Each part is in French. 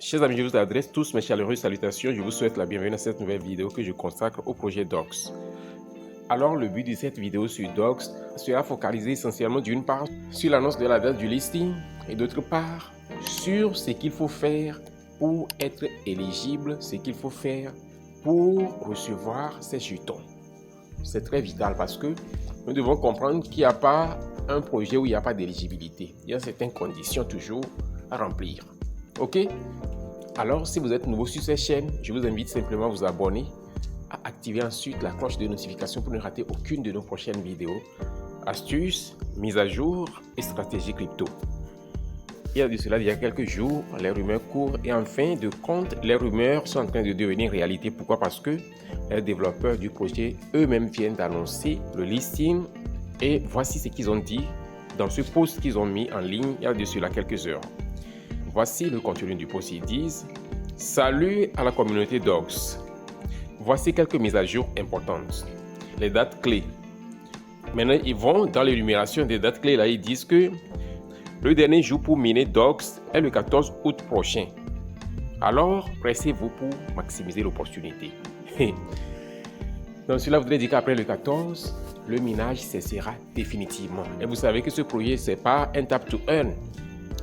Chers amis, je vous adresse tous mes chaleureuses salutations. Je vous souhaite la bienvenue à cette nouvelle vidéo que je consacre au projet Docs. Alors, le but de cette vidéo sur Docs sera focalisé essentiellement d'une part sur l'annonce de la date du listing et d'autre part sur ce qu'il faut faire pour être éligible, ce qu'il faut faire pour recevoir ces jetons. C'est très vital parce que nous devons comprendre qu'il n'y a pas un projet où il n'y a pas d'éligibilité. Il y a certaines conditions toujours à remplir. Ok? Alors, si vous êtes nouveau sur cette chaîne, je vous invite simplement à vous abonner, à activer ensuite la cloche de notification pour ne rater aucune de nos prochaines vidéos, astuces, mises à jour et stratégies crypto. Il y a de cela il y a quelques jours, les rumeurs courent et en fin de compte, les rumeurs sont en train de devenir réalité. Pourquoi? Parce que les développeurs du projet eux-mêmes viennent d'annoncer le listing et voici ce qu'ils ont dit dans ce post qu'ils ont mis en ligne il y a de cela quelques heures. Voici le contenu du post. Ils disent « Salut à la communauté Docs. Voici quelques mises à jour importantes. Les dates clés. » Maintenant, ils vont dans l'énumération des dates clés. Là, ils disent que le dernier jour pour miner Docs est le 14 août prochain. Alors, pressez-vous pour maximiser l'opportunité. Donc, cela voudrait dire qu'après le 14, le minage cessera définitivement. Et vous savez que ce projet, ce n'est pas un tap to earn.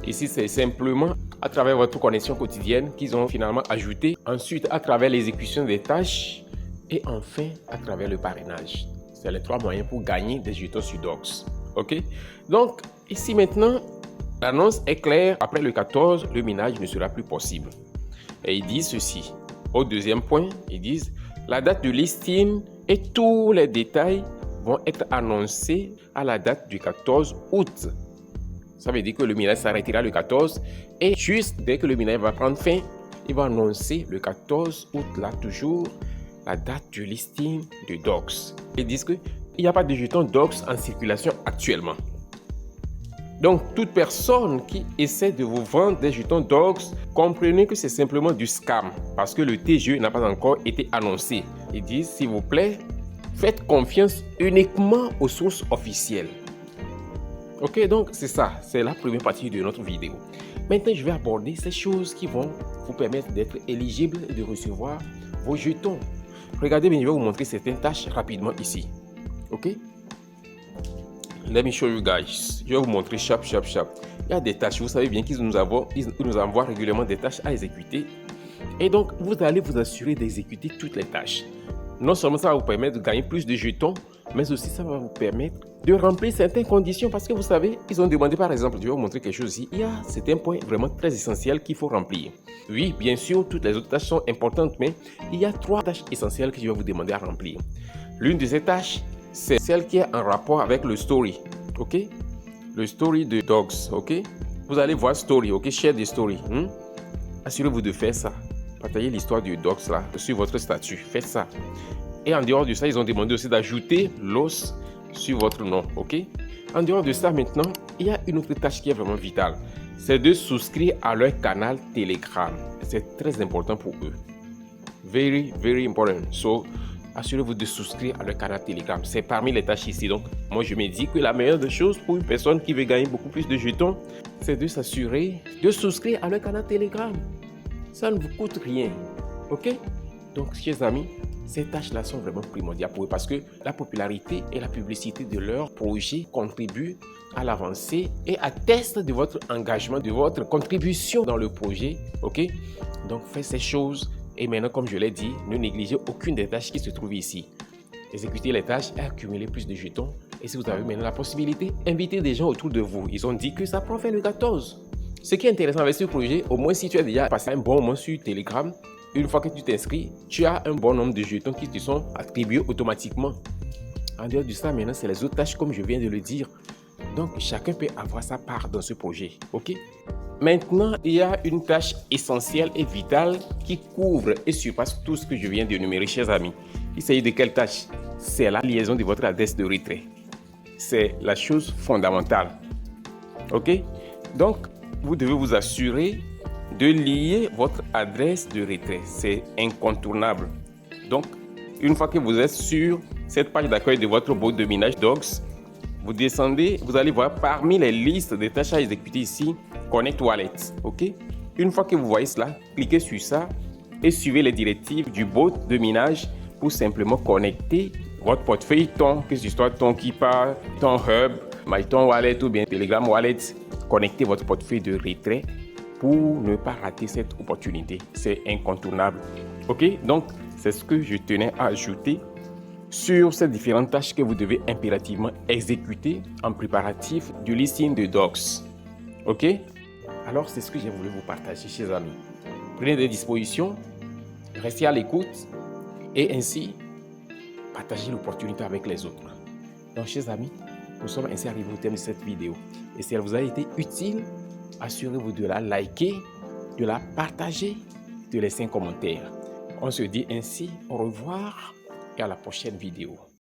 Ici, c'est simplement à travers votre connexion quotidienne qu'ils ont finalement ajouté. Ensuite, à travers l'exécution des tâches. Et enfin, à travers le parrainage. C'est les trois moyens pour gagner des jetons sur Docs. OK? Donc, ici maintenant, l'annonce est claire. Après le 14, le minage ne sera plus possible. Et ils disent ceci. Au deuxième point, ils disent la date de listing et tous les détails vont être annoncés à la date du 14 août. Ça veut dire que le minage s'arrêtera le 14 et juste dès que le minage va prendre fin, il va annoncer le 14 août, là toujours, la date du listing de Docs. Ils disent qu'il n'y a pas de jetons Docs en circulation actuellement. Donc, toute personne qui essaie de vous vendre des jetons Docs, comprenez que c'est simplement du scam parce que le TGE n'a pas encore été annoncé. Ils disent, s'il vous plaît, faites confiance uniquement aux sources officielles. Ok, donc c'est ça, c'est la première partie de notre vidéo. Maintenant, je vais aborder ces choses qui vont vous permettre d'être éligible et de recevoir vos jetons. Regardez bien, je vais vous montrer certaines tâches rapidement ici. Ok? Let me show you guys. Je vais vous montrer chap. Il y a des tâches, vous savez bien qu'ils nous envoient régulièrement des tâches à exécuter. Et donc, vous allez vous assurer d'exécuter toutes les tâches. Non seulement ça va vous permettre de gagner plus de jetons, mais aussi ça va vous permettre de remplir certaines conditions parce que vous savez, ils ont demandé par exemple, je vais vous montrer quelque chose ici, il y a certains points vraiment très essentiels qu'il faut remplir. Oui, bien sûr, toutes les autres tâches sont importantes, mais il y a 3 tâches essentielles que je vais vous demander à remplir. L'une de ces tâches, c'est celle qui est en rapport avec le story, ok? Le story de Docs, ok? Vous allez voir story, ok? Share the story. Assurez-vous de faire ça. Partagez l'histoire du Docs là sur votre statut. Faites ça. Et en dehors de ça, ils ont demandé aussi d'ajouter l'os sur votre nom. Ok? En dehors de ça, maintenant, il y a une autre tâche qui est vraiment vitale. C'est de souscrire à leur canal Telegram. C'est très important pour eux. Very, very important. So, assurez-vous de souscrire à leur canal Telegram. C'est parmi les tâches ici. Donc, moi, je me dis que la meilleure des choses pour une personne qui veut gagner beaucoup plus de jetons, c'est de s'assurer de souscrire à leur canal Telegram. Ça ne vous coûte rien. Ok? Donc, chers amis, ces tâches-là sont vraiment primordiales pour eux parce que la popularité et la publicité de leur projet contribuent à l'avancée et attestent de votre engagement, de votre contribution dans le projet. Ok? Donc, faites ces choses et maintenant, comme je l'ai dit, ne négligez aucune des tâches qui se trouvent ici. Exécutez les tâches et accumulez plus de jetons. Et si vous avez maintenant la possibilité, invitez des gens autour de vous. Ils ont dit que ça prend fin le 14. Ce qui est intéressant avec ce projet, au moins si tu as déjà passé un bon moment sur Telegram, une fois que tu t'inscris, tu as un bon nombre de jetons qui te sont attribués automatiquement. En dehors de ça, maintenant, c'est les autres tâches comme je viens de le dire. Donc, chacun peut avoir sa part dans ce projet. Ok? Maintenant, il y a une tâche essentielle et vitale qui couvre et surpasse tout ce que je viens d'énumérer, chers amis. Il s'agit de quelle tâche? C'est la liaison de votre adresse de retrait. C'est la chose fondamentale. Ok? Donc, vous devez vous assurer de lier votre adresse de retrait. C'est incontournable. Donc, une fois que vous êtes sur cette page d'accueil de votre bot de minage Docs, vous descendez, vous allez voir parmi les listes des tâches à exécuter ici, Connect Wallet. Ok? Une fois que vous voyez cela, cliquez sur ça et suivez les directives du bot de minage pour simplement connecter votre portefeuille ton, que ce soit ton Keepa, ton Hub, MyTon Wallet ou bien Telegram Wallet. Connectez votre portefeuille de retrait pour ne pas rater cette opportunité. C'est incontournable. Ok, donc c'est ce que je tenais à ajouter sur ces différentes tâches que vous devez impérativement exécuter en préparatif du listing de Docs. Ok, alors c'est ce que j'ai voulu vous partager, chers amis. Prenez des dispositions, restez à l'écoute et ainsi partagez l'opportunité avec les autres. Donc, chers amis, nous sommes ainsi arrivés au terme de cette vidéo. Et si elle vous a été utile, assurez-vous de la liker, de la partager, de laisser un commentaire. On se dit ainsi au revoir et à la prochaine vidéo.